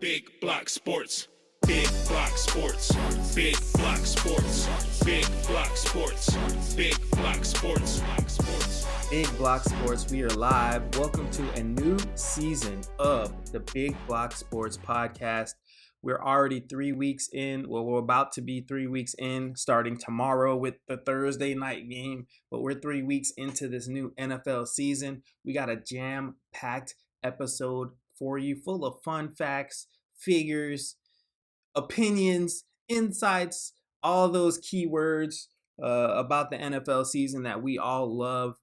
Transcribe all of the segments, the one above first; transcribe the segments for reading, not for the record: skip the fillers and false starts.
Big Block Sports. Big Block Sports. Big Block Sports. Big Block Sports. Big Block Sports. Big Block Sports, we are live. Welcome to a new season of the Big Block Sports podcast. We're already 3 weeks in. Well, we're about to be 3 weeks in, starting tomorrow with the Thursday night game. But we're 3 weeks into this new NFL season. We got a jam-packed episode for you, full of fun facts, figures, opinions, insights, all those keywords about the NFL season that we all love.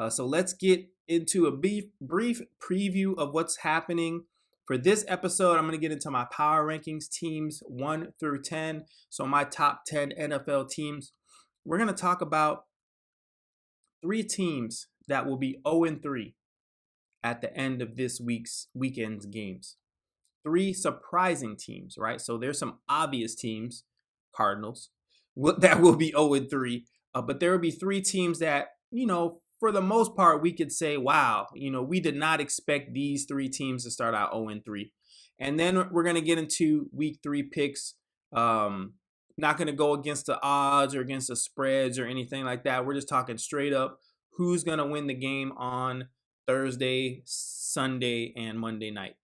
So let's get into a brief preview of what's happening. For this episode, I'm going to get into my power rankings, teams 1 through 10. So my top 10 NFL teams. We're going to talk about 3 teams that will be 0-3 at the end of this weekend's games. 3 surprising teams, right? So there's some obvious teams, Cardinals, that will be 0-3. But there will be 3 teams that, for the most part, we could say, wow, we did not expect these 3 teams to start out 0-3. And then we're going to get into week 3 picks. Not going to go against the odds or against the spreads or anything like that. We're just talking straight up who's going to win the game on Thursday, Sunday, and Monday night.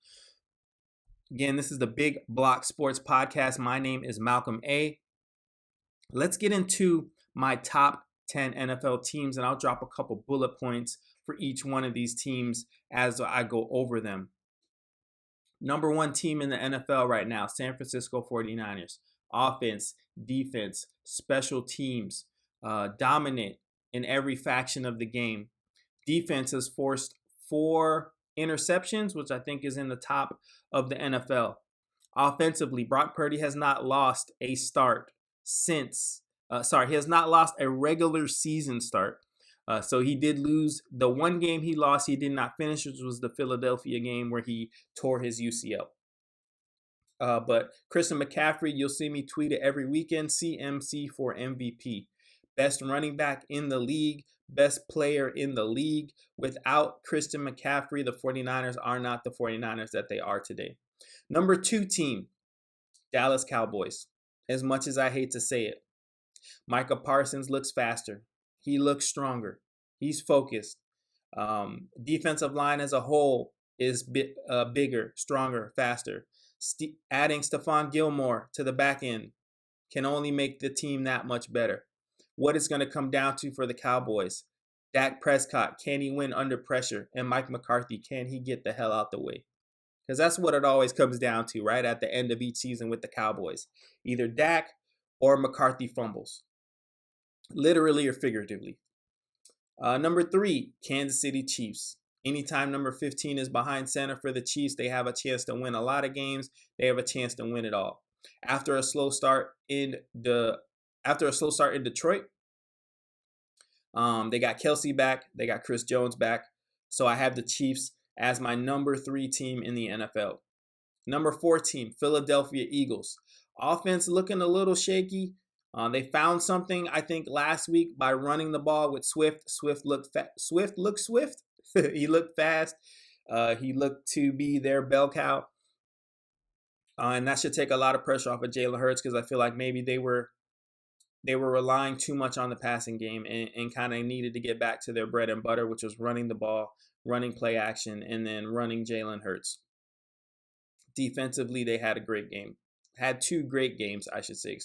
Again, this is the Big Block Sports Podcast. My name is Malcolm A. Let's get into my top 10 NFL teams, and I'll drop a couple bullet points for each one of these teams as I go over them. Number 1 team in the NFL right now, San Francisco 49ers. Offense, defense, special teams, dominant in every faction of the game. Defense has forced 4 interceptions, which I think is in the top of the NFL. Offensively, Brock Purdy has not lost a start since he has not lost a regular season start. So he did lose the one game he lost. He did not finish, which was the Philadelphia game where he tore his UCL. But Christian McCaffrey, you'll see me tweet it every weekend. CMC for MVP. Best running back in the league. Best player in the league. Without Christian McCaffrey, the 49ers are not the 49ers that they are today. Number 2 team, Dallas Cowboys. As much as I hate to say it, Micah Parsons looks faster. He looks stronger. He's focused. Defensive line as a whole is bigger, stronger, faster. Adding Stephon Gilmore to the back end can only make the team that much better. What it's going to come down to for the Cowboys, Dak Prescott, can he win under pressure? And Mike McCarthy, can he get the hell out the way? Because that's what it always comes down to, right? At the end of each season with the Cowboys. Either Dak or McCarthy fumbles. Literally or figuratively. Number 3, Kansas City Chiefs. Anytime number 15 is behind center for the Chiefs, they have a chance to win a lot of games. They have a chance to win it all. After a slow start in Detroit, they got Kelsey back. They got Chris Jones back. So I have the Chiefs as my number 3 team in the NFL. Number 4 team, Philadelphia Eagles. Offense looking a little shaky. They found something, I think, last week by running the ball with Swift. Swift looked swift. He looked fast. He looked to be their bell cow. And that should take a lot of pressure off of Jalen Hurts, because I feel like maybe they were relying too much on the passing game and kind of needed to get back to their bread and butter, which was running the ball, running play action, and then running Jalen Hurts. Defensively, they had a great game. Had 2 great games, I should say,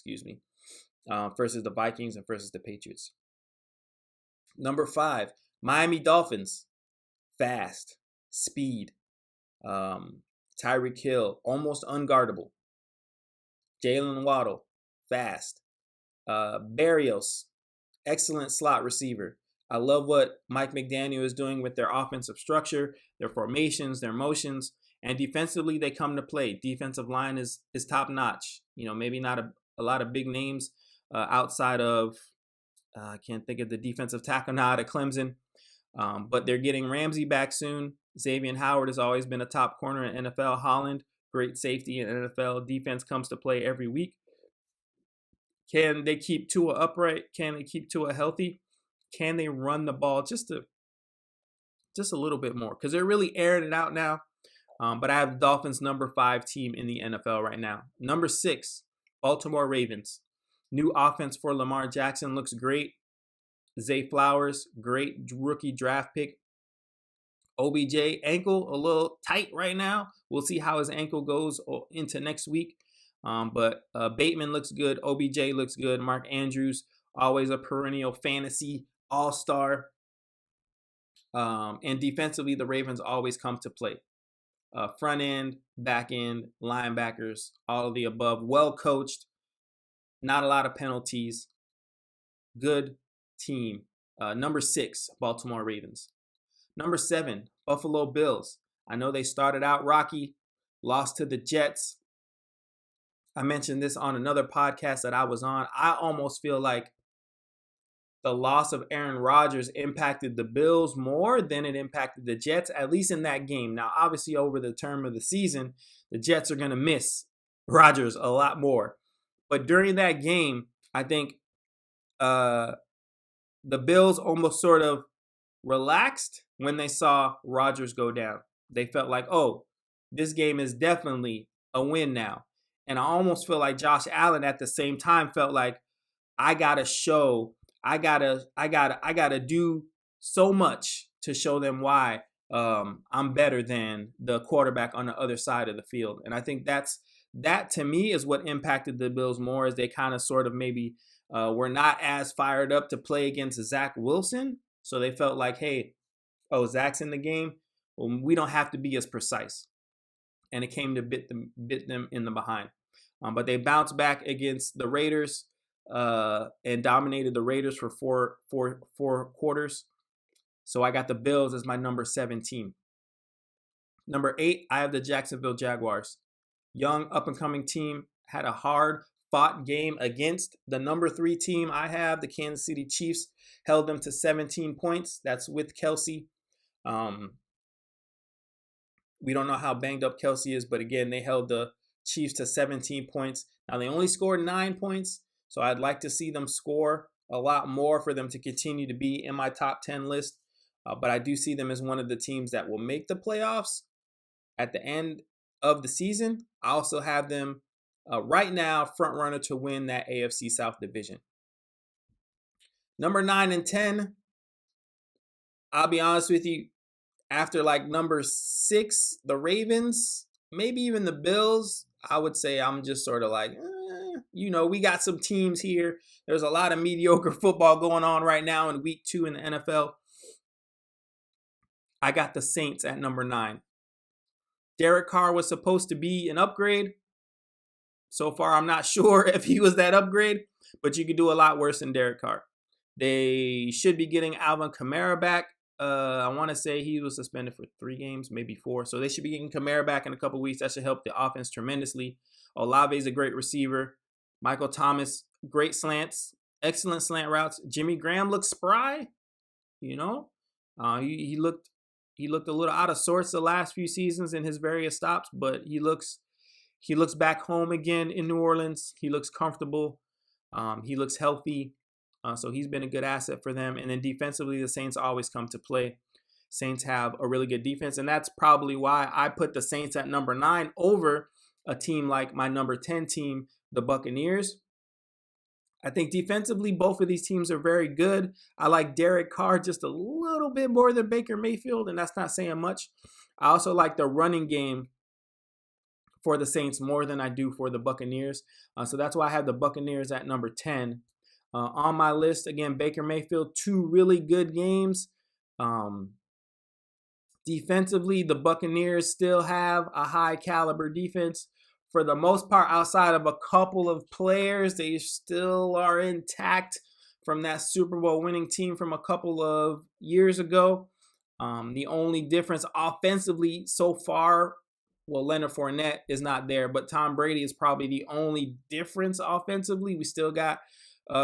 versus the Vikings and versus the Patriots. Number 5, Miami Dolphins. Fast, speed, Tyreek Hill, almost unguardable. Jalen Waddle, fast. Berrios, excellent slot receiver. I love what Mike McDaniel is doing with their offensive structure, their formations, their motions, and defensively they come to play. Defensive line is top notch. Maybe not a lot of big names outside of I can't think of the defensive tackle now at Clemson, but they're getting Ramsey back soon. Xavier Howard has always been a top corner in NFL. Holland, great safety in NFL. Defense comes to play every week. Can they keep Tua upright? Can they keep Tua healthy? Can they run the ball just a little bit more? Because they're really airing it out now. But I have the Dolphins number 5 team in the NFL right now. Number 6, Baltimore Ravens. New offense for Lamar Jackson looks great. Zay Flowers, great rookie draft pick. OBJ, ankle a little tight right now. We'll see how his ankle goes into next week. But Bateman looks good. OBJ looks good. Mark Andrews, always a perennial fantasy all-star. And defensively, the Ravens always come to play. Front end, back end, linebackers, all of the above. Well coached. Not a lot of penalties. Good team. Number 6, Baltimore Ravens. Number 7, Buffalo Bills. I know they started out rocky, lost to the Jets. I mentioned this on another podcast that I was on. I almost feel like the loss of Aaron Rodgers impacted the Bills more than it impacted the Jets, at least in that game. Now, obviously, over the term of the season, the Jets are going to miss Rodgers a lot more. But during that game, I think the Bills almost sort of relaxed when they saw Rodgers go down. They felt like, oh, this game is definitely a win now. And I almost feel like Josh Allen at the same time felt like, I gotta do so much to show them why I'm better than the quarterback on the other side of the field. And I think that to me is what impacted the Bills more, as they kind of sort of maybe were not as fired up to play against Zach Wilson. So they felt like, hey, Zach's in the game. Well, we don't have to be as precise. And it came to bit them in the behind. But they bounced back against the Raiders and dominated the Raiders for four quarters. So I got the Bills as my number 7 team. Number 8, I have the Jacksonville Jaguars. Young, up-and-coming team, had a hard-fought game against the number 3 team I have, the Kansas City Chiefs. Held them to 17 points. That's with Kelsey. We don't know how banged up Kelsey is, but again, they held the Chiefs to 17 points. Now, they only scored 9 points, so I'd like to see them score a lot more for them to continue to be in my top 10 list. But I do see them as one of the teams that will make the playoffs at the end of the season. I also have them right now front runner to win that AFC South division. Number 9 and 10, I'll be honest with you, after like number 6, the Ravens, maybe even the Bills, I would say I'm just sort of like, we got some teams here. There's a lot of mediocre football going on right now in week 2 in the NFL. I got the Saints at number 9. Derek Carr was supposed to be an upgrade. So far, I'm not sure if he was that upgrade, but you could do a lot worse than Derek Carr. They should be getting Alvin Kamara back. I want to say he was suspended for 3 games, maybe 4. So they should be getting Kamara back in a couple weeks. That should help the offense tremendously. Olave is a great receiver. Michael Thomas, great slants, excellent slant routes. Jimmy Graham looks spry. He looked a little out of sorts the last few seasons in his various stops, but he looks back home again in New Orleans. He looks comfortable. He looks healthy. So he's been a good asset for them. And then defensively, the Saints always come to play. Saints have a really good defense, and that's probably why I put the Saints at number 9 over a team like my number 10 team, the Buccaneers. I think defensively, both of these teams are very good. I like Derek Carr just a little bit more than Baker Mayfield, and that's not saying much. I also like the running game for the Saints more than I do for the Buccaneers. So that's why I have the Buccaneers at number 10. On my list, again, Baker Mayfield, 2 really good games. Defensively, the Buccaneers still have a high caliber defense. For the most part, outside of a couple of players, they still are intact from that Super Bowl winning team from a couple of years ago. The only difference offensively so far, well, Leonard Fournette is not there, but Tom Brady is probably the only difference offensively. We still got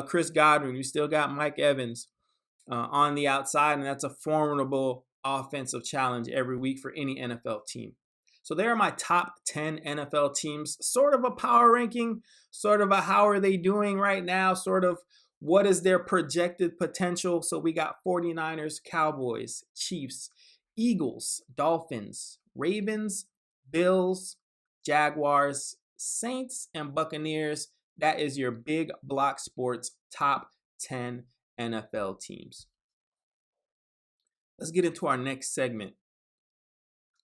Chris Godwin. We still got Mike Evans on the outside, and that's a formidable offensive challenge every week for any NFL team. So there are my top 10 NFL teams, sort of a power ranking, sort of a how are they doing right now, sort of what is their projected potential. So we got 49ers, Cowboys, Chiefs, Eagles, Dolphins, Ravens, Bills, Jaguars, Saints, and Buccaneers. That is your Big Block Sports top 10 NFL teams. Let's get into our next segment.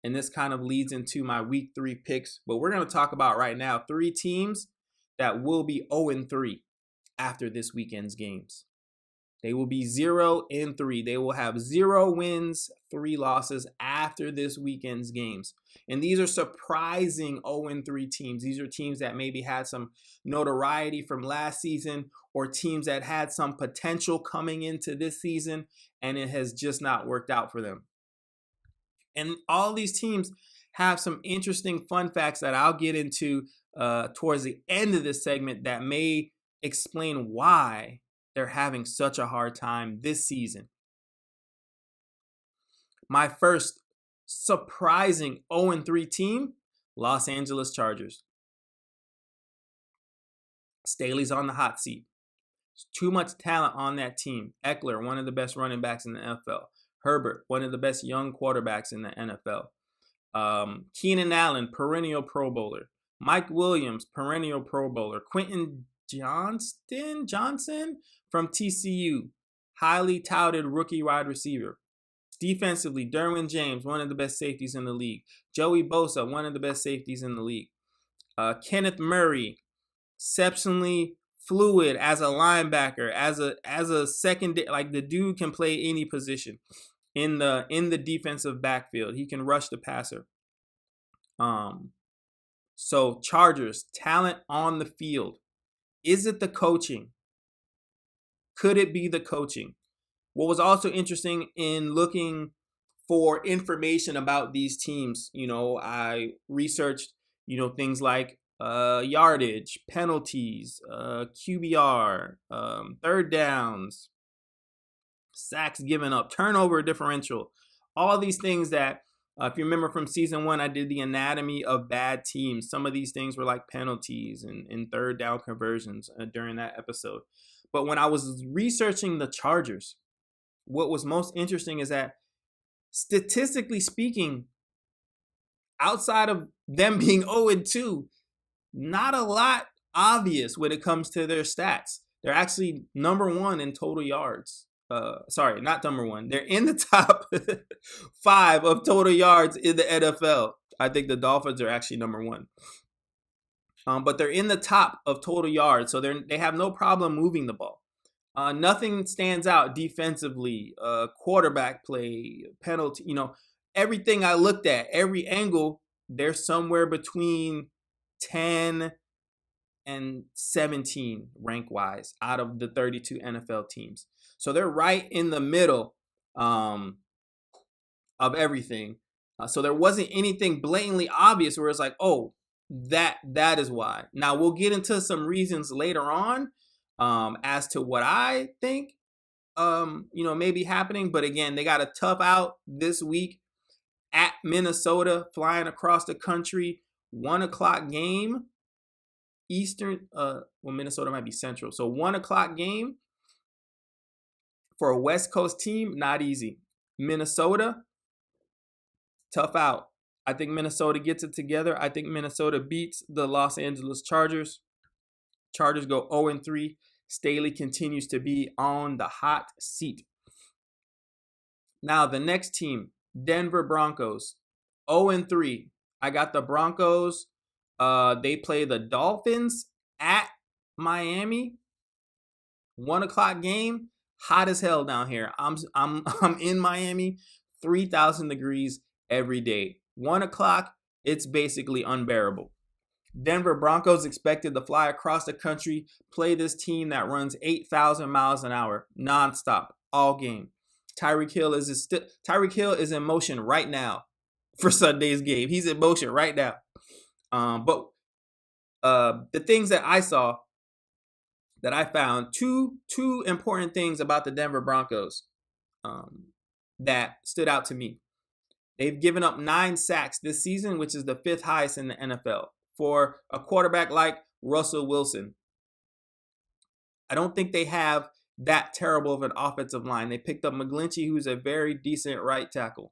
And this kind of leads into my week 3 picks. But we're going to talk about right now 3 teams that will be 0-3 after this weekend's games. They will be 0-3. They will have 0 wins, 3 losses after this weekend's games. And these are surprising 0-3 teams. These are teams that maybe had some notoriety from last season, or teams that had some potential coming into this season, and it has just not worked out for them. And all these teams have some interesting fun facts that I'll get into towards the end of this segment that may explain why they're having such a hard time this season. My first surprising 0-3 team, Los Angeles Chargers. Staley's on the hot seat. There's too much talent on that team. Eckler, one of the best running backs in the NFL. Herbert, one of the best young quarterbacks in the NFL. Keenan Allen, perennial Pro Bowler. Mike Williams, perennial Pro Bowler. Quentin Johnson from TCU, highly touted rookie wide receiver. Defensively, Derwin James, one of the best safeties in the league. Joey Bosa, one of the best safeties in the league. Kenneth Murray, exceptionally fluid as a linebacker, as a second, like the dude can play any position in the defensive backfield. He can rush the passer. So Chargers, talent on the field. Is it the coaching? Could it be the coaching? What was also interesting in looking for information about these teams, I researched, things like yardage, penalties, QBR, third downs, sacks given up, turnover differential, all these things that, if you remember from season 1, I did the anatomy of bad teams. Some of these things were like penalties and third down conversions during that episode. But when I was researching the Chargers, what was most interesting is that statistically speaking, outside of them being 0-2, not a lot obvious when it comes to their stats. They're actually number 1 in total yards. Sorry, not number 1. They're in the top 5 of total yards in the NFL. I think the Dolphins are actually number 1. But they're in the top of total yards, so they have no problem moving the ball. Nothing stands out defensively, quarterback play, penalty, everything I looked at, every angle, they're somewhere between 10 and 17 rank-wise out of the 32 NFL teams. So they're right in the middle of everything. So there wasn't anything blatantly obvious where it's like, oh, that is why. Now, we'll get into some reasons later on as to what I think, may be happening. But again, they got a tough out this week at Minnesota, flying across the country, 1:00 game Eastern. Minnesota might be Central. So 1:00 game for a West Coast team, not easy. Minnesota, tough out. I think Minnesota gets it together. I think Minnesota beats the Los Angeles Chargers. Chargers go 0-3. Staley continues to be on the hot seat. Now, the next team, Denver Broncos, 0-3. I got the Broncos. They play the Dolphins at Miami. 1:00 game. Hot as hell down here. I'm in Miami. 3,000 degrees every day. 1:00, it's basically unbearable. Denver Broncos expected to fly across the country, play this team that runs 8,000 miles an hour nonstop all game. Tyreek Hill is in motion right now for Sunday's game. He's in motion right now. But the things that I saw, that I found, two important things about the Denver Broncos that stood out to me. They've given up 9 sacks this season, which is the 5th highest in the NFL for a quarterback like Russell Wilson. I don't think they have that terrible of an offensive line. They picked up McGlinchey, who's a very decent right tackle.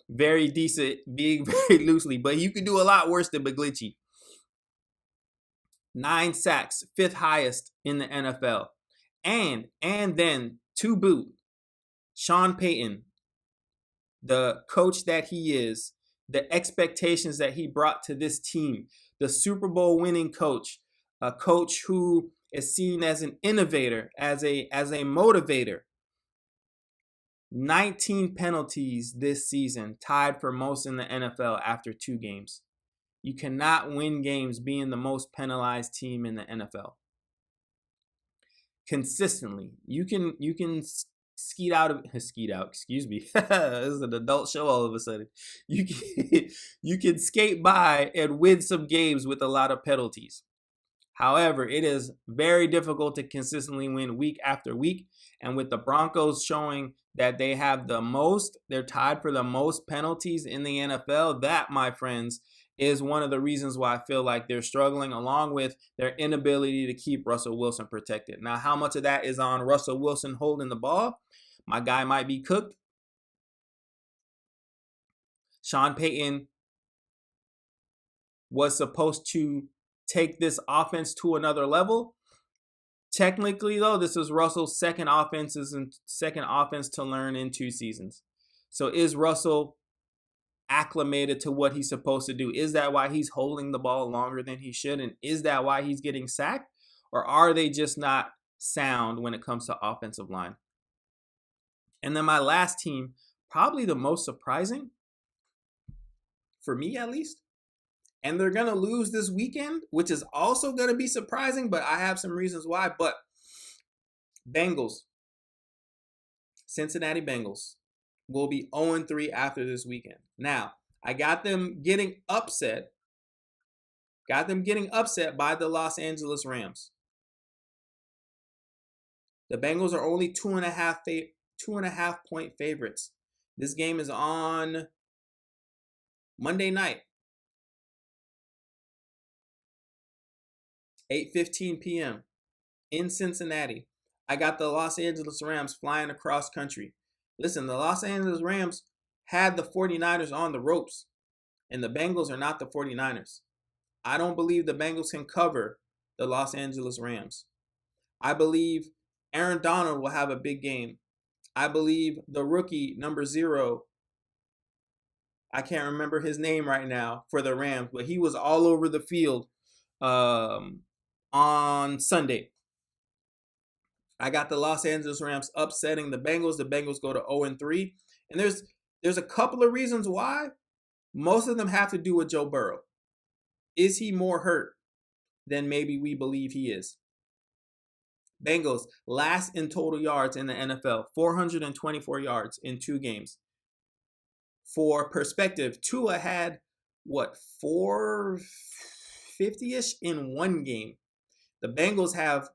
very decent, being very loosely, but you can do a lot worse than McGlinchey. 9 sacks, 5th highest in the NFL. And then to boot, Sean Payton, the coach that he is, the expectations that he brought to this team, the Super Bowl winning coach, a coach who is seen as an innovator, as a motivator. 19 penalties this season, tied for most in the NFL after 2 games. You cannot win games being the most penalized team in the NFL. Consistently. You can skeet out, excuse me. This is an adult show all of a sudden. You can skate by and win some games with a lot of penalties. However, it is very difficult to consistently win week after week. And with the Broncos showing that they have they're tied for the most penalties in the NFL, that, my friends, is one of the reasons why I feel like they're struggling, along with their inability to keep Russell Wilson protected. Now, how much of that is on Russell Wilson holding the ball? My guy might be cooked. Sean Payton was supposed to take this offense to another level. Technically, though, this is Russell's second offense to learn in 2 seasons. So is Russell acclimated to what he's supposed to do? Is that why he's holding the ball longer than he should? And is that why he's getting sacked? Or are they just not sound when it comes to offensive line? And then my last team, probably the most surprising, for me at least, and they're going to lose this weekend, which is also going to be surprising, but I have some reasons why. But Bengals, Cincinnati Bengals, will be 0-3 after this weekend. Now, I got them getting upset. Got them getting upset by the Los Angeles Rams. The Bengals are only 2.5 point favorites. This game is on Monday night, 8:15 p.m. in Cincinnati. I got the Los Angeles Rams flying across country. Listen, the Los Angeles Rams had the 49ers on the ropes, and the Bengals are not the 49ers. I don't believe the Bengals can cover the Los Angeles Rams. I believe Aaron Donald will have a big game. I believe the rookie, number 0, I can't remember his name right now for the Rams, but he was all over the field on Sunday. I got the Los Angeles Rams upsetting the Bengals. The Bengals go to 0-3. And there's a couple of reasons why. Most of them have to do with Joe Burrow. Is he more hurt than maybe we believe he is? Bengals, last in total yards in the NFL, 424 yards in 2 games. For perspective, Tua had, 450-ish in 1 game. The Bengals have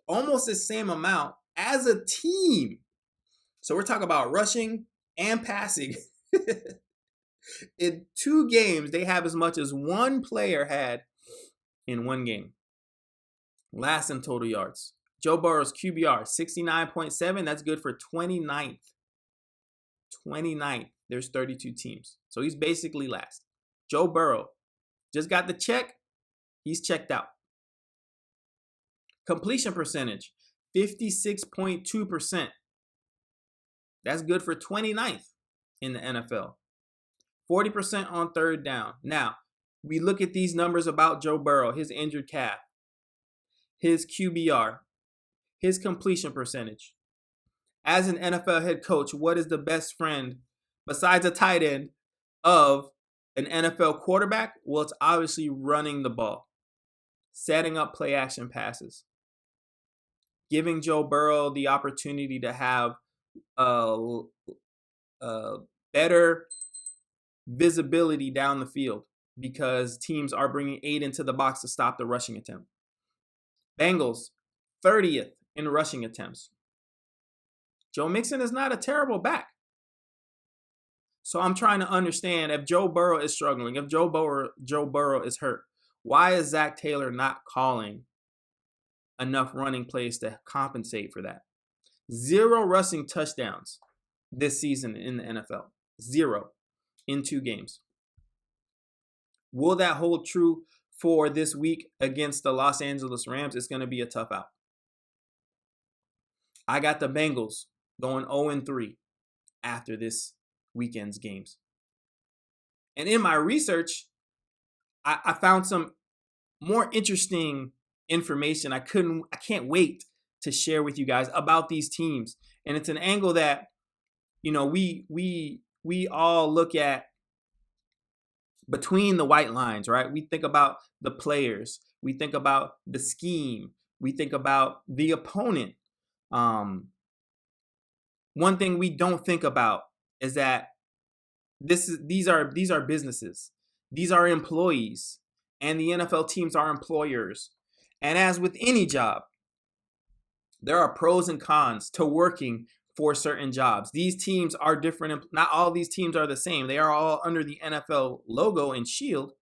almost the same amount as a team. So we're talking about rushing and passing. In 2 games, they have as much as one player had in 1 game. Last in total yards. Joe Burrow's QBR, 69.7. That's good for 29th. 29th. There's 32 teams. So he's basically last. Joe Burrow just got the check. He's checked out. Completion percentage, 56.2%. That's good for 29th in the NFL. 40% on 3rd down. Now, we look at these numbers about Joe Burrow, his injured calf, his QBR, his completion percentage. As an NFL head coach, what is the best friend, besides a tight end, of an NFL quarterback? Well, it's obviously running the ball, setting up play action passes, giving Joe Burrow the opportunity to have better visibility down the field because teams are bringing 8 into the box to stop the rushing attempt. Bengals, 30th in rushing attempts. Joe Mixon is not a terrible back. So I'm trying to understand, if Joe Burrow is struggling, if Joe Burrow is hurt, why is Zach Taylor not calling enough running plays to compensate for that? 0 rushing touchdowns this season in the NFL. 0. in 2 games. Will that hold true for this week against the Los Angeles Rams? It's going to be a tough out. I got the Bengals going 0-3 after this weekend's games. And in my research, I found some more interesting information I can't wait to share with you guys about these teams. And it's an angle that, we all look at between the white lines, right? We think about the players, we think about the scheme, we think about the opponent. One thing we don't think about is that these are businesses, these are employees, and the NFL teams are employers. And as with any job, there are pros and cons to working for certain jobs. These teams are different. Not all these teams are the same. They are all under the NFL logo and shield,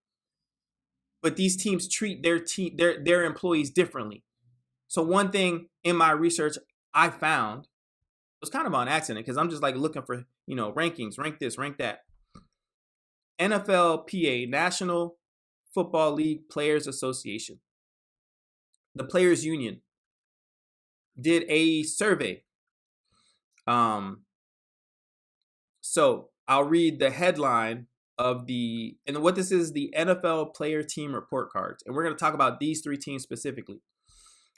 but these teams treat their employees differently. So one thing in my research I found was kind of on accident, because I'm just like looking for, rankings, rank this, rank that. NFLPA, National Football League Players Association, the Players Union, did a survey. So I'll read the headline of and what this is, the NFL Player Team Report Cards. And we're going to talk about these 3 teams specifically.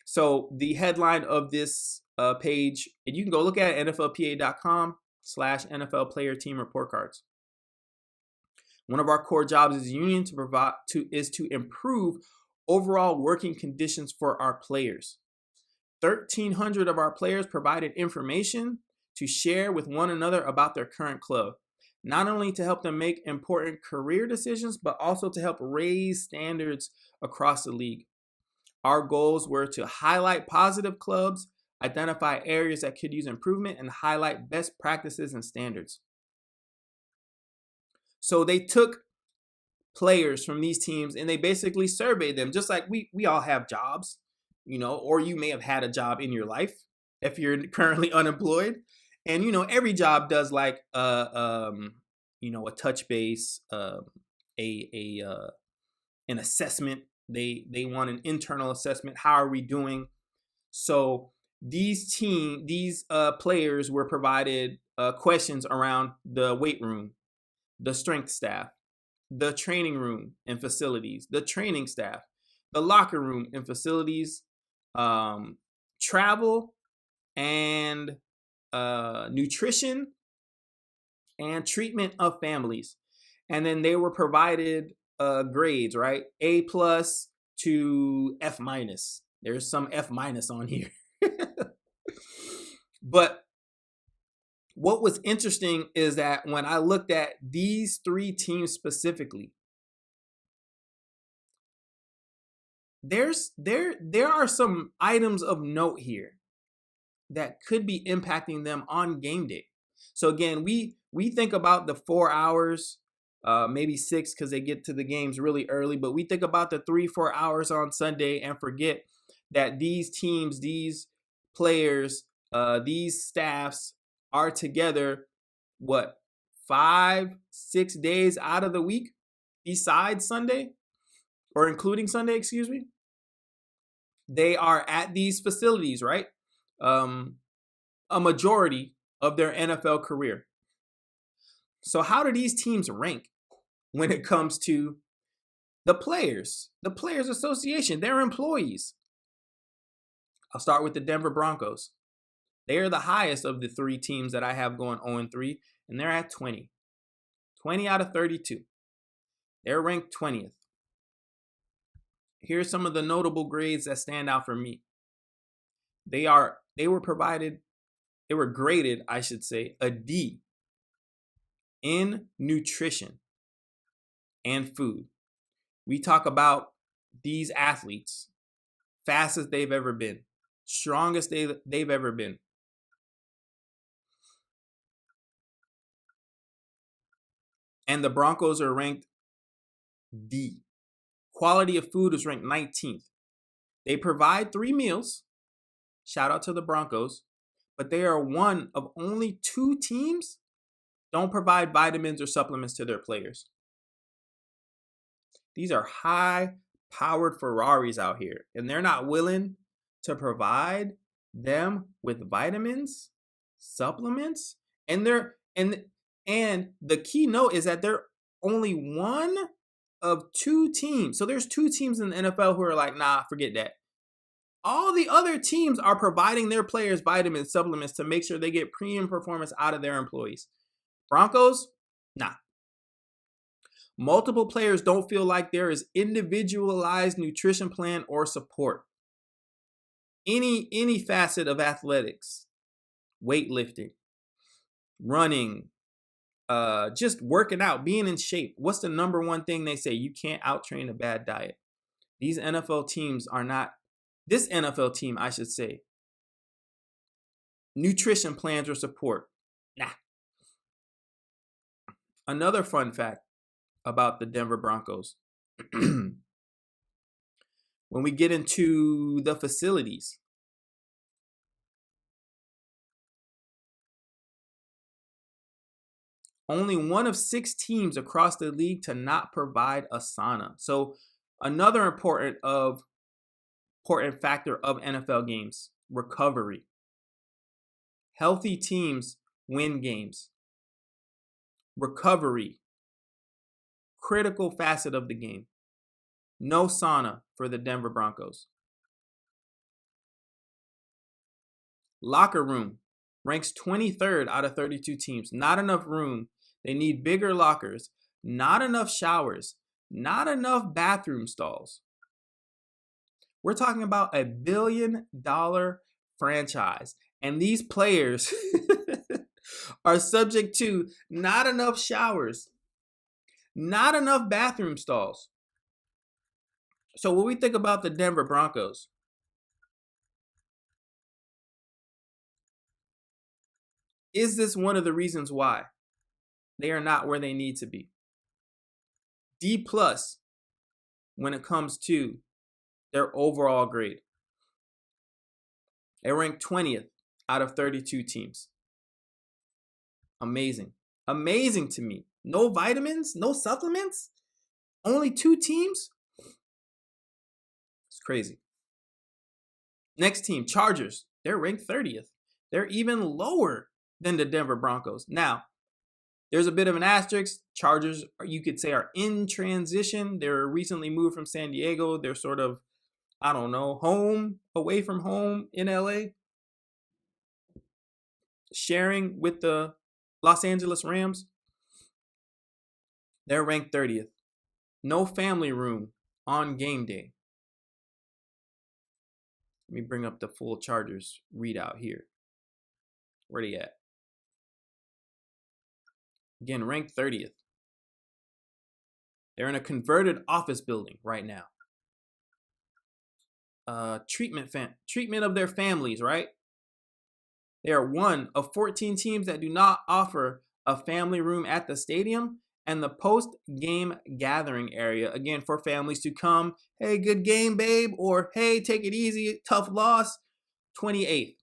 So the headline of this page, and you can go look at NFLPA.com/NFL Player Team Report Cards. One of our core jobs as a union is to improve overall working conditions for our players. 1,300 of our players provided information to share with one another about their current club, not only to help them make important career decisions, but also to help raise standards across the league. Our goals were to highlight positive clubs, identify areas that could use improvement, and highlight best practices and standards. So they took players from these teams and they basically surveyed them, just like we all have jobs, or you may have had a job in your life if you're currently unemployed. And, every job does like, a touch base, an assessment. They want an internal assessment. How are we doing? So these players were provided questions around the weight room, the strength staff, the training room and facilities, the training staff, the locker room and facilities, travel and nutrition and treatment of families. And then they were provided grades, right? A+ to F-. There's some F- on here. But what was interesting is that when I looked at these 3 teams specifically, there are some items of note here that could be impacting them on game day. So again, we think about the 4 hours, maybe 6 because they get to the games really early, but we think about the 3-4 hours on Sunday and forget that these teams, these players, these staffs are together, 5-6 days out of the week besides Sunday, or including Sunday, excuse me. They are at these facilities, right? A majority of their NFL career. So how do these teams rank when it comes to the Players Association, their employees? I'll start with the Denver Broncos. They are the highest of the 3 teams that I have going 0-3, and they're at 20. 20 out of 32. They're ranked 20th. Here's some of the notable grades that stand out for me. They were graded, I should say, a D in nutrition and food. We talk about these athletes, fastest they've ever been, strongest they've ever been. And the Broncos are ranked D. Quality of food is ranked 19th. They provide 3 meals. Shout out to the Broncos. But they are one of only 2 teams don't provide vitamins or supplements to their players. These are high-powered Ferraris out here, and they're not willing to provide them with vitamins, supplements, and the key note is that they're only one of two teams. So there's two teams in the NFL who are like, nah, forget that. All the other teams are providing their players vitamins, supplements to make sure they get premium performance out of their employees. Broncos, nah. Multiple players don't feel like there is individualized nutrition plan or support. Any facet of athletics, weightlifting, running, just working out, being in shape. What's the number one thing they say? You can't out-train a bad diet. These NFL teams are not, this NFL team, I should say, nutrition plans or support. Nah. Another fun fact about the Denver Broncos. When we get into the facilities, only one of 6 teams across the league to not provide a sauna. So another important factor of NFL games, recovery. Healthy teams win games. Recovery, critical facet of the game. No sauna for the Denver Broncos. Locker room ranks 23rd out of 32 teams. Not enough room. They need bigger lockers. Not enough showers. Not enough bathroom stalls. We're talking about a $1 billion franchise. And these players are subject to not enough showers, not enough bathroom stalls. So when we think about the Denver Broncos, is this one of the reasons why they are not where they need to be? D+ when it comes to their overall grade. They rank 20th out of 32 teams. Amazing. Amazing to me. No vitamins, no supplements, only 2 teams. It's crazy. Next team, Chargers. They're ranked 30th. They're even lower than the Denver Broncos. Now, there's a bit of an asterisk. Chargers, you could say, are in transition. They're recently moved from San Diego. They're sort of, I don't know, home, away from home in LA. Sharing with the Los Angeles Rams. They're ranked 30th. No family room on game day. Let me bring up the full Chargers readout here. Where they at? Again, ranked 30th. They're in a converted office building right now. Treatment of their families, right? They are one of 14 teams that do not offer a family room at the stadium and the post-game gathering area, again, for families to come, hey, good game, babe, or hey, take it easy, tough loss, 28th.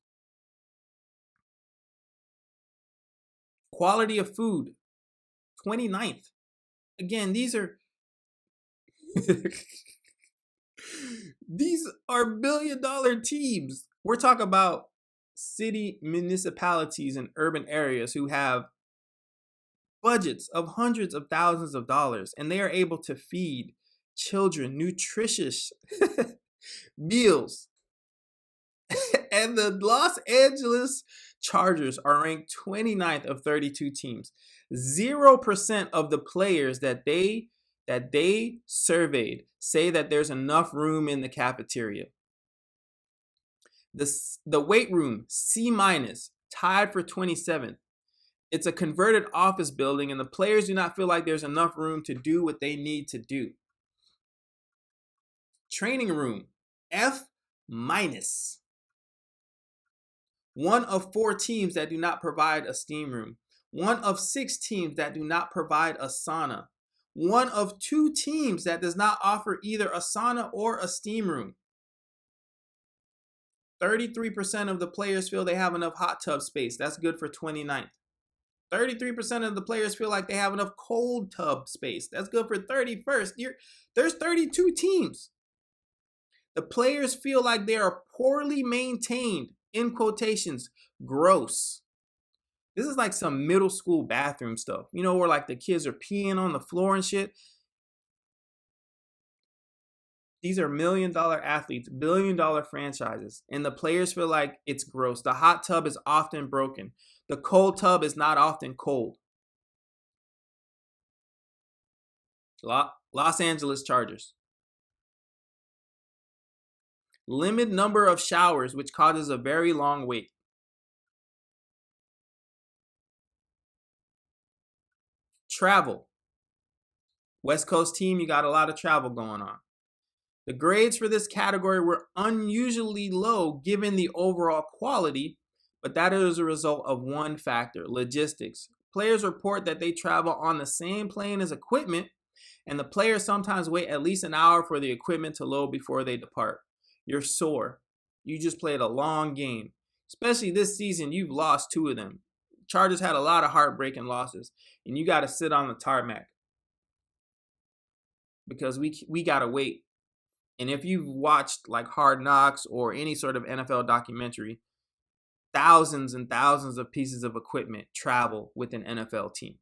Quality of food, 29th. Again, these are $1 billion teams. We're talking about city municipalities and urban areas who have budgets of hundreds of thousands of dollars, and they are able to feed children nutritious meals. And the Los Angeles Chargers are ranked 29th of 32 teams. 0% of the players that they surveyed say that there's enough room in the cafeteria. The weight room, C-, tied for 27th. It's a converted office building, and the players do not feel like there's enough room to do what they need to do. Training room, F-. One of 4 teams that do not provide a steam room. One of 6 teams that do not provide a sauna. One of 2 teams that does not offer either a sauna or a steam room. 33% of the players feel they have enough hot tub space. That's good for 29th. 33% of the players feel like they have enough cold tub space. That's good for 31st. There's 32 teams. The players feel like they are poorly maintained, in quotations, gross. This is like some middle school bathroom stuff, where like the kids are peeing on the floor and shit. These are $1 million athletes, $1 billion franchises, and the players feel like it's gross. The hot tub is often broken. The cold tub is not often cold. Los Angeles Chargers. Limited number of showers, which causes a very long wait. Travel. West Coast team, you got a lot of travel going on. The grades for this category were unusually low given the overall quality, but that is a result of one factor: logistics. Players report that they travel on the same plane as equipment, and the players sometimes wait at least an hour for the equipment to load before they depart. You're sore. You just played a long game. Especially this season, you've lost 2 of them. Chargers had a lot of heartbreaking losses, and you got to sit on the tarmac because we got to wait. And if you've watched like Hard Knocks or any sort of NFL documentary, thousands and thousands of pieces of equipment travel with an NFL team.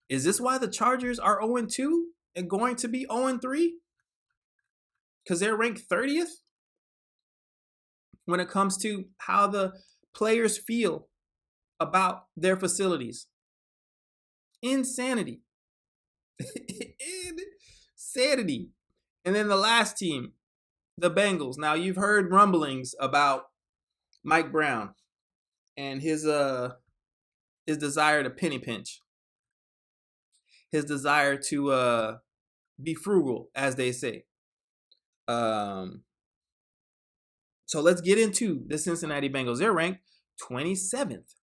Is this why the Chargers are 0-2 and going to be 0-3? Because they're ranked 30th when it comes to how the players feel about their facilities. Insanity. Insanity. And then the last team, the Bengals. Now, you've heard rumblings about Mike Brown and his desire to penny pinch, his desire to be frugal, as they say. So let's get into the Cincinnati Bengals. They're ranked 27th.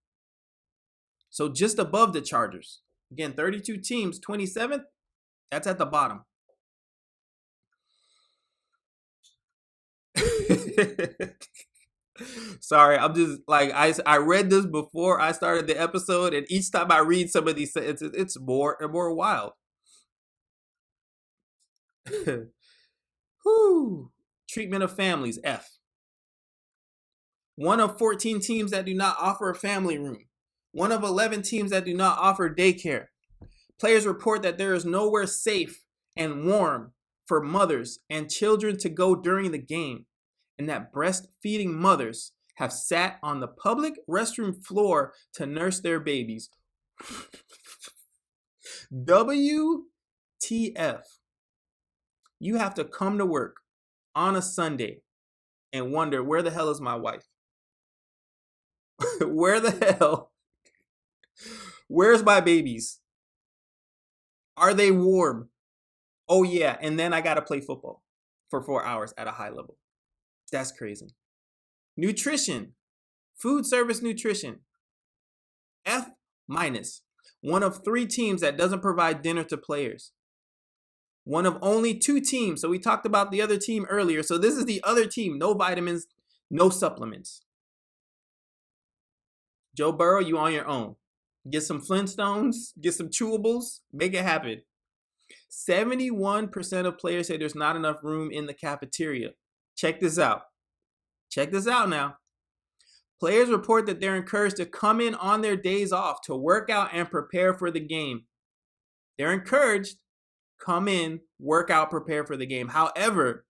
So just above the Chargers. Again, 32 teams, 27th. That's at the bottom. Sorry, I'm just like I read this before I started the episode, and each time I read some of these sentences, it's more and more wild. Whew. Treatment of families, F. One of 14 teams that do not offer a family room. One of 11 teams that do not offer daycare. Players report that there is nowhere safe and warm for mothers and children to go during the game, and that breastfeeding mothers have sat on the public restroom floor to nurse their babies. WTF. You have to come to work on a Sunday and wonder, where the hell is my wife? Where the hell? Where's my babies? Are they warm? Oh yeah, and then I gotta play football for 4 hours at a high level. That's crazy. Nutrition. Food service nutrition. F-. One of 3 teams that doesn't provide dinner to players. One of only 2 teams. So we talked about the other team earlier. So this is the other team. No vitamins, no supplements. Joe Burrow, you on your own. Get some Flintstones, get some chewables, make it happen. 71% of players say there's not enough room in the cafeteria. Check this out. Check this out now. Players report that they're encouraged to come in on their days off to work out and prepare for the game. They're encouraged, come in, work out, prepare for the game. However,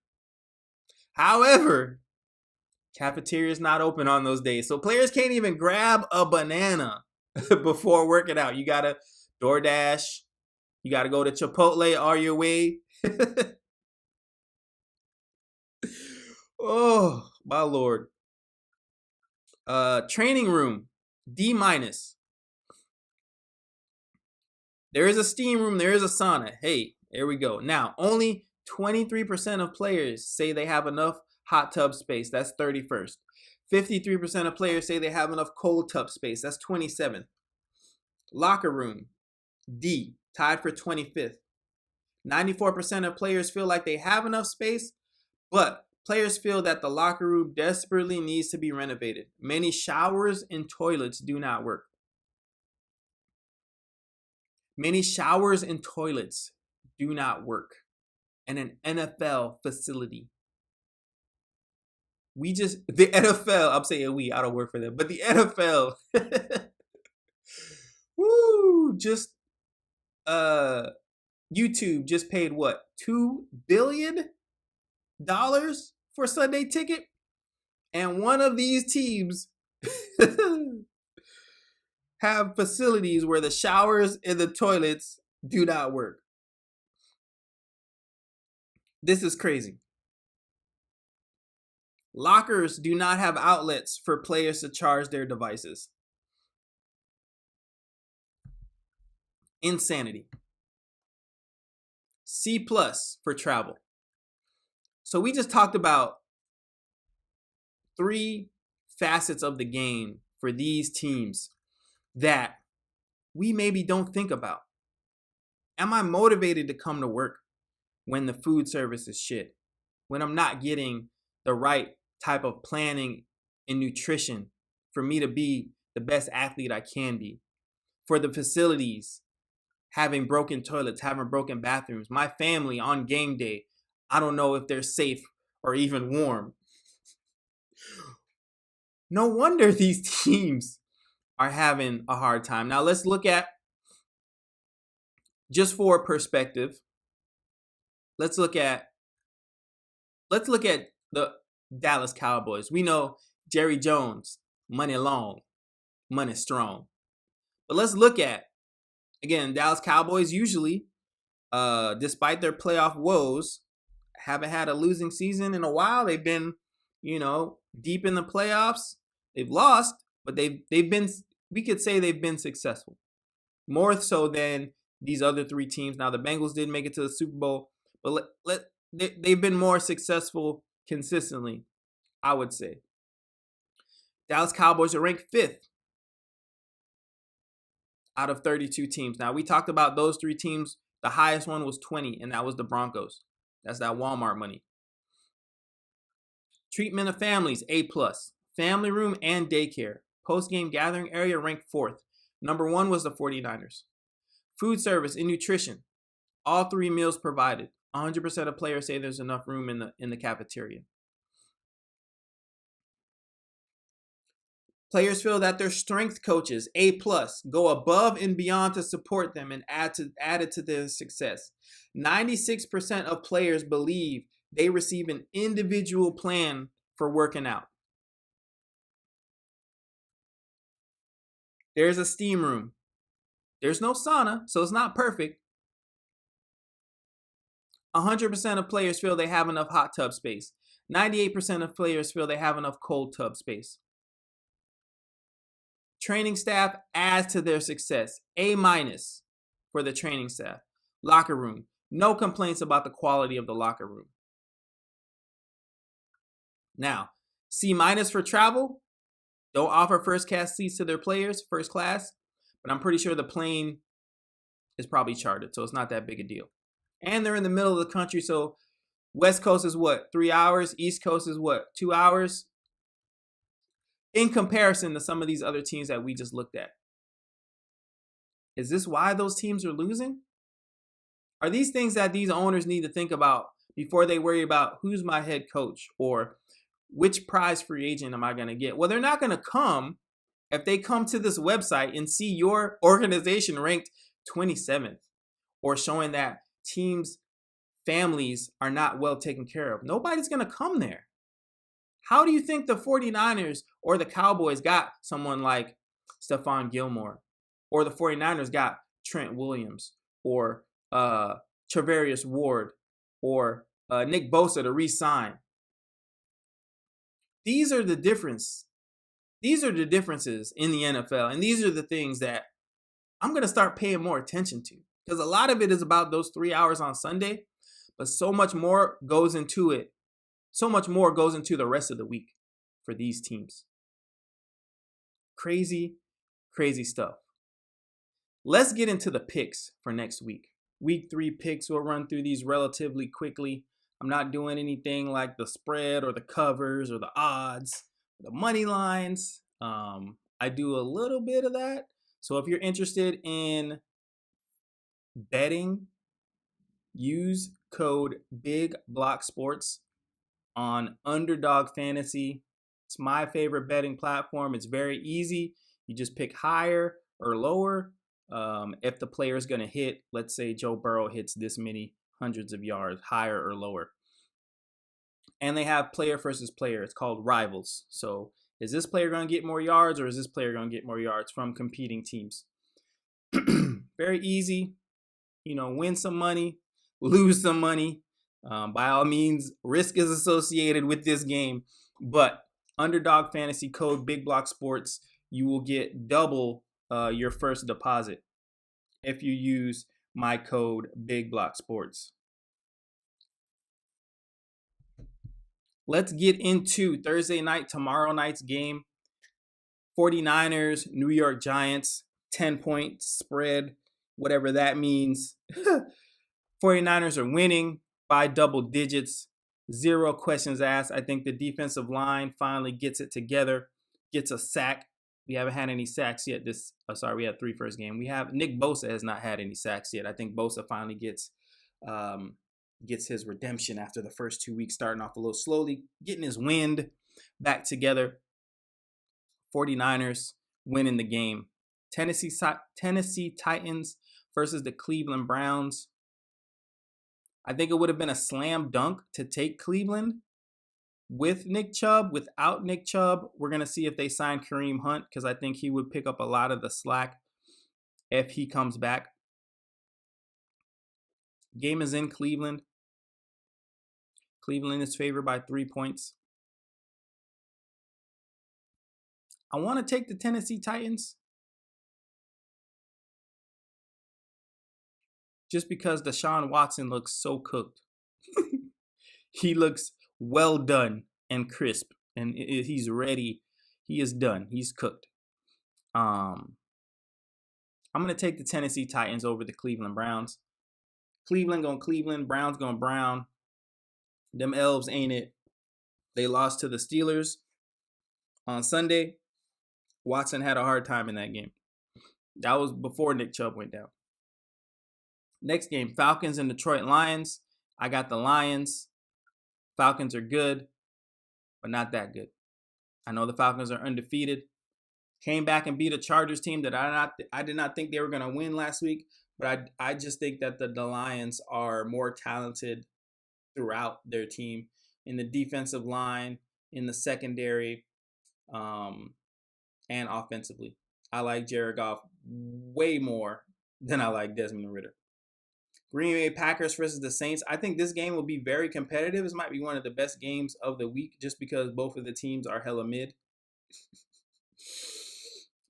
cafeteria is not open on those days. So players can't even grab a banana before working out. You got to DoorDash. You got to go to Chipotle all your way. Oh, my Lord. Training room, D-. There is a steam room. There is a sauna. Hey, there we go. Now, only 23% of players say they have enough hot tub space. That's 31st. 53% of players say they have enough cold tub space. That's 27th. Locker room, D, tied for 25th. 94% of players feel like they have enough space, but players feel that the locker room desperately needs to be renovated. Many showers and toilets do not work. Many showers and toilets do not work in an NFL facility. The NFL, I'm saying we, I don't work for them, but the NFL, just, YouTube just paid what, $2 billion for Sunday Ticket? And one of these teams have facilities where the showers and the toilets do not work. This is crazy. Lockers do not have outlets for players to charge their devices. Insanity. C+ for travel. So we just talked about 3 facets of the game for these teams that we maybe don't think about. Am I motivated to come to work when the food service is shit? When I'm not getting the right type of planning and nutrition for me to be the best athlete I can be? For the facilities, having broken toilets, having broken bathrooms. My family on game day, I don't know if they're safe or even warm. No wonder these teams are having a hard time. Now let's look at, just for perspective, let's look at the Dallas Cowboys. We know Jerry Jones, money long, money strong. But let's look at, again, Dallas Cowboys usually, despite their playoff woes, haven't had a losing season in a while. They've been, deep in the playoffs. They've lost, but they've been, we could say they've been successful. More so than these other 3 teams. Now, the Bengals didn't make it to the Super Bowl, but they've been more successful consistently, I would say. Dallas Cowboys are ranked 5th out of 32 teams. Now, we talked about those 3 teams. The highest one was 20, and that was the Broncos. That's that Walmart money. Treatment of families, A+. Family room and daycare. Post-game gathering area ranked 4th. Number 1 was the 49ers. Food service and nutrition. All 3 meals provided. 100% of players say there's enough room in the cafeteria. Players feel that their strength coaches, A+, go above and beyond to support them and added to their success. 96% of players believe they receive an individual plan for working out. There's a steam room. There's no sauna, so it's not perfect. 100% of players feel they have enough hot tub space. 98% of players feel they have enough cold tub space. Training staff adds to their success. A- for the training staff. Locker room. No complaints about the quality of the locker room. Now, C- for travel. Don't offer first class seats to their players, first class. But I'm pretty sure the plane is probably chartered, so it's not that big a deal. And they're in the middle of the country, so West Coast is what, 3 hours? East Coast is what, 2 hours? In comparison to some of these other teams that we just looked at. Is this why those teams are losing? Are these things that these owners need to think about before they worry about who's my head coach or which prize free agent am I going to get? Well, they're not going to come if they come to this website and see your organization ranked 27th or showing that teams' families are not well taken care of. Nobody's going to come there. How do you think the 49ers or the Cowboys got someone like Stephon Gilmore? Or the 49ers got Trent Williams or Charvarius Ward or Nick Bosa to re-sign? These are the difference. These are the differences in the NFL. And these are the things that I'm going to start paying more attention to. Because a lot of it is about those 3 hours on Sunday. But so much more goes into it. So much more goes into the rest of the week for these teams. Crazy, crazy stuff. Let's get into the picks for next week. Week 3 picks, we'll run through these relatively quickly. I'm not doing anything like the spread or the covers or the odds, the money lines. I do a little bit of that. So if you're interested in betting, use code BIGBLOCKSPORTS on Underdog Fantasy. It's my favorite betting platform. It's very easy. You just pick higher or lower. If the player is going to hit, let's say Joe Burrow hits this many hundreds of yards, higher or lower. And they have player versus player. It's called Rivals. So is this player going to get more yards, or is this player going to get more yards from competing teams? Very easy. Win some money, lose some money. By all means, risk is associated with this game. But Underdog Fantasy code Big Block Sports, you will get double your first deposit if you use my code Big Block Sports. Let's get into Thursday night, tomorrow night's game. 49ers, New York Giants, 10-point spread, whatever that means. 49ers are winning by double digits. 0 questions asked. I think the defensive line finally gets it together, gets a sack. We haven't had any sacks yet. We had 3 first game. Nick Bosa has not had any sacks yet. I think Bosa finally gets his redemption after the first 2 weeks, starting off a little slowly, getting his wind back together. 49ers winning the game. Tennessee Titans versus the Cleveland Browns. I think it would have been a slam dunk to take Cleveland with Nick Chubb. Without Nick Chubb, we're going to see if they sign Kareem Hunt, because I think he would pick up a lot of the slack if he comes back. Game is in Cleveland. Cleveland is favored by 3 points. I want to take the Tennessee Titans just because Deshaun Watson looks so cooked. He looks well done and crisp, and he's ready. He is done. He's cooked. I'm going to take the Tennessee Titans over the Cleveland Browns. Cleveland going Cleveland, Browns going Brown. Them elves ain't it. They lost to the Steelers on Sunday. Watson had a hard time in that game. That was before Nick Chubb went down. Next game, Falcons and Detroit Lions. I got the Lions. Falcons are good, but not that good. I know the Falcons are undefeated. Came back and beat a Chargers team that I did not think they were going to win last week. But I just think that the Lions are more talented throughout their team, in the defensive line, in the secondary, and offensively. I like Jared Goff way more than I like Desmond Ridder. Green Bay Packers versus the Saints. I think this game will be very competitive. This might be one of the best games of the week just because both of the teams are hella mid.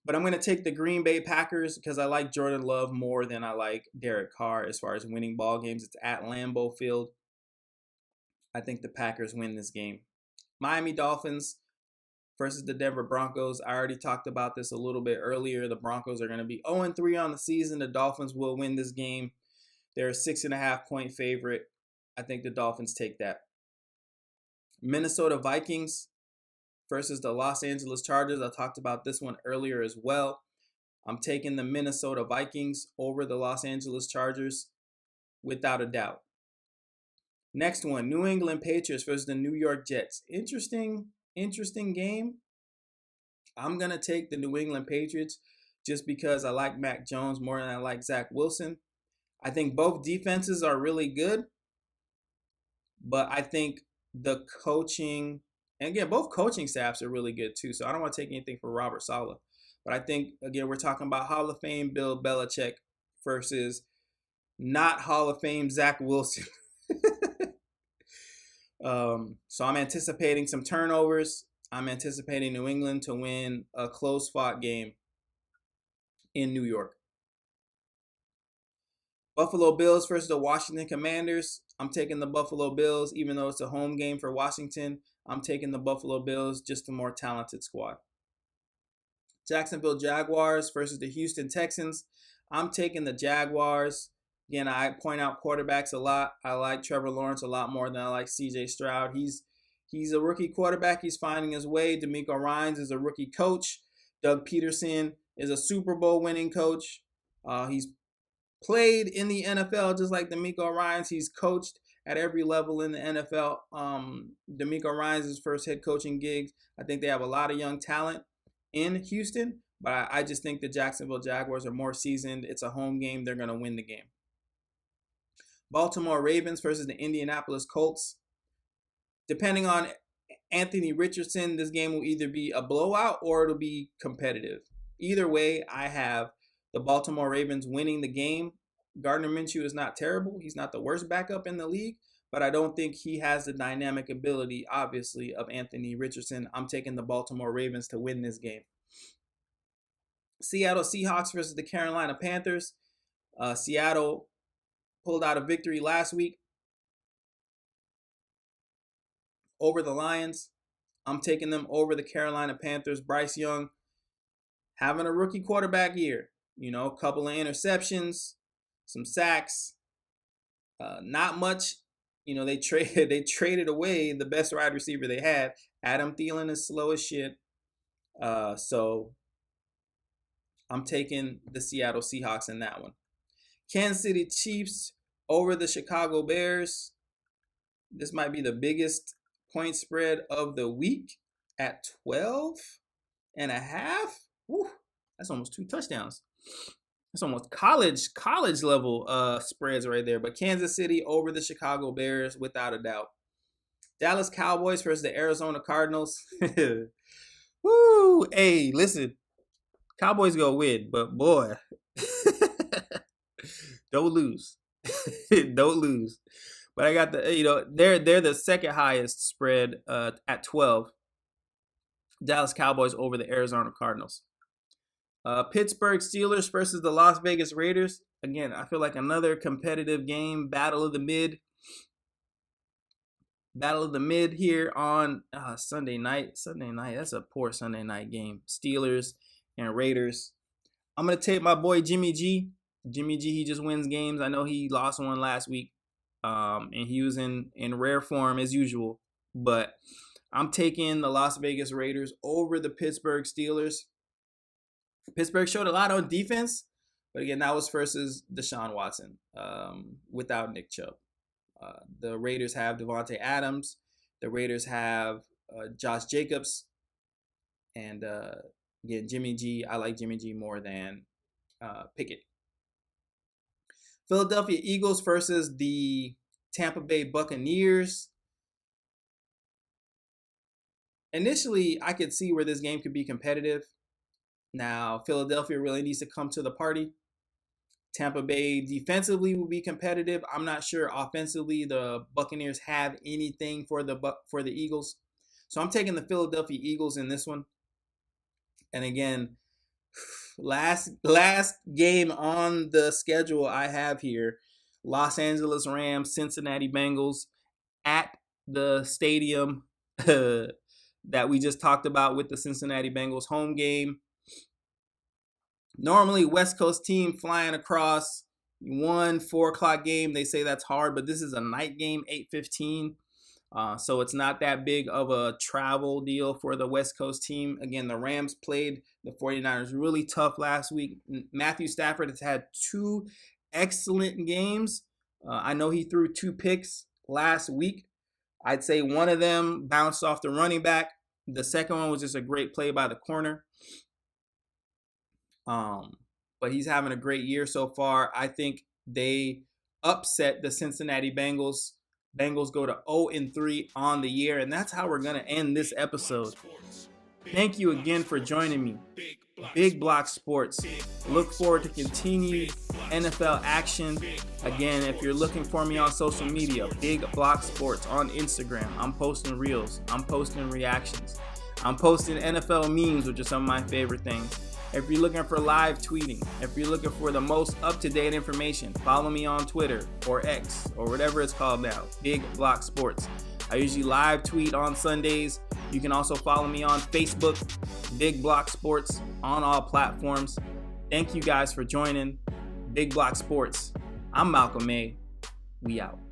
But I'm going to take the Green Bay Packers because I like Jordan Love more than I like Derek Carr as far as winning ball games. It's at Lambeau Field. I think the Packers win this game. Miami Dolphins versus the Denver Broncos. I already talked about this a little bit earlier. The Broncos are going to be 0-3 on the season. The Dolphins will win this game. They're a 6.5-point favorite. I think the Dolphins take that. Minnesota Vikings versus the Los Angeles Chargers. I talked about this one earlier as well. I'm taking the Minnesota Vikings over the Los Angeles Chargers without a doubt. Next one, New England Patriots versus the New York Jets. Interesting game. I'm going to take the New England Patriots just because I like Mac Jones more than I like Zach Wilson. I think both defenses are really good, but I think the coaching, and again, both coaching staffs are really good too, so I don't want to take anything for Robert Saleh. But I think, again, we're talking about Hall of Fame Bill Belichick versus not Hall of Fame Zach Wilson. So I'm anticipating some turnovers. I'm anticipating New England to win a close-fought game in New York. Buffalo Bills versus the Washington Commanders. I'm taking the Buffalo Bills, even though it's a home game for Washington. I'm taking the Buffalo Bills, just a more talented squad. Jacksonville Jaguars versus the Houston Texans. I'm taking the Jaguars. Again, I point out quarterbacks a lot. I like Trevor Lawrence a lot more than I like C.J. Stroud. He's a rookie quarterback. He's finding his way. DeMeco Ryans is a rookie coach. Doug Peterson is a Super Bowl winning coach. He's played in the NFL just like DeMeco Ryans. He's coached at every level in the NFL. DeMeco Ryans' first head coaching gigs. I think they have a lot of young talent in Houston, but I just think the Jacksonville Jaguars are more seasoned. It's a home game. They're going to win the game. Baltimore Ravens versus the Indianapolis Colts. Depending on Anthony Richardson, this game will either be a blowout or it'll be competitive. Either way, I have the Baltimore Ravens winning the game. Gardner Minshew is not terrible. He's not the worst backup in the league, but I don't think he has the dynamic ability, obviously, of Anthony Richardson. I'm taking the Baltimore Ravens to win this game. Seattle Seahawks versus the Carolina Panthers. Seattle pulled out a victory last week over the Lions. I'm taking them over the Carolina Panthers. Bryce Young having a rookie quarterback year. You know, a couple of interceptions, some sacks, not much. You know, they traded away the best wide receiver they had. Adam Thielen is slow as shit. So I'm taking the Seattle Seahawks in that one. Kansas City Chiefs over the Chicago Bears. This might be the biggest point spread of the week at 12.5. Woo, that's almost 2 touchdowns. That's almost college level spreads right there. But Kansas City over the Chicago Bears without a doubt. Dallas Cowboys versus the Arizona Cardinals. Woo! Hey, listen. Cowboys go win, but boy, don't lose. Don't lose. But I got they're the second highest spread at 12. Dallas Cowboys over the Arizona Cardinals. Pittsburgh Steelers versus the Las Vegas Raiders. Again, I feel like another competitive game. Battle of the mid here on Sunday night. That's a poor Sunday night game. Steelers and Raiders. I'm going to take my boy Jimmy G. Jimmy G, he just wins games. I know he lost one last week. And he was in rare form as usual. But I'm taking the Las Vegas Raiders over the Pittsburgh Steelers. Pittsburgh showed a lot on defense. But again, that was versus Deshaun Watson without Nick Chubb. The Raiders have Devontae Adams. The Raiders have Josh Jacobs. And again, Jimmy G, I like Jimmy G more than Pickett. Philadelphia Eagles versus the Tampa Bay Buccaneers. Initially, I could see where this game could be competitive. Now, Philadelphia really needs to come to the party. Tampa Bay defensively will be competitive. I'm not sure offensively the Buccaneers have anything for the Eagles. So I'm taking the Philadelphia Eagles in this one. And again, last game on the schedule I have here, Los Angeles Rams, Cincinnati Bengals at the stadium that we just talked about with the Cincinnati Bengals home game. Normally, West Coast team flying across 4 o'clock game. They say that's hard, but this is a night game, 8:15. So it's not that big of a travel deal for the West Coast team. Again, the Rams played the 49ers really tough last week. Matthew Stafford has had 2 excellent games. I know he threw 2 picks last week. I'd say one of them bounced off the running back. The second one was just a great play by the corner. But he's having a great year so far. I think they upset the Cincinnati Bengals. Bengals go to 0-3 on the year, and that's how we're going to end this episode. Thank you again for joining me. Big Block Sports. Look forward to continued NFL action. Again, if you're looking for me on social media, Big Block Sports on Instagram. I'm posting reels. I'm posting reactions. I'm posting NFL memes, which are some of my favorite things. If you're looking for live tweeting, if you're looking for the most up-to-date information, follow me on Twitter or X or whatever it's called now, Big Block Sports. I usually live tweet on Sundays. You can also follow me on Facebook, Big Block Sports, on all platforms. Thank you guys for joining Big Block Sports. I'm Malcolm May. We out.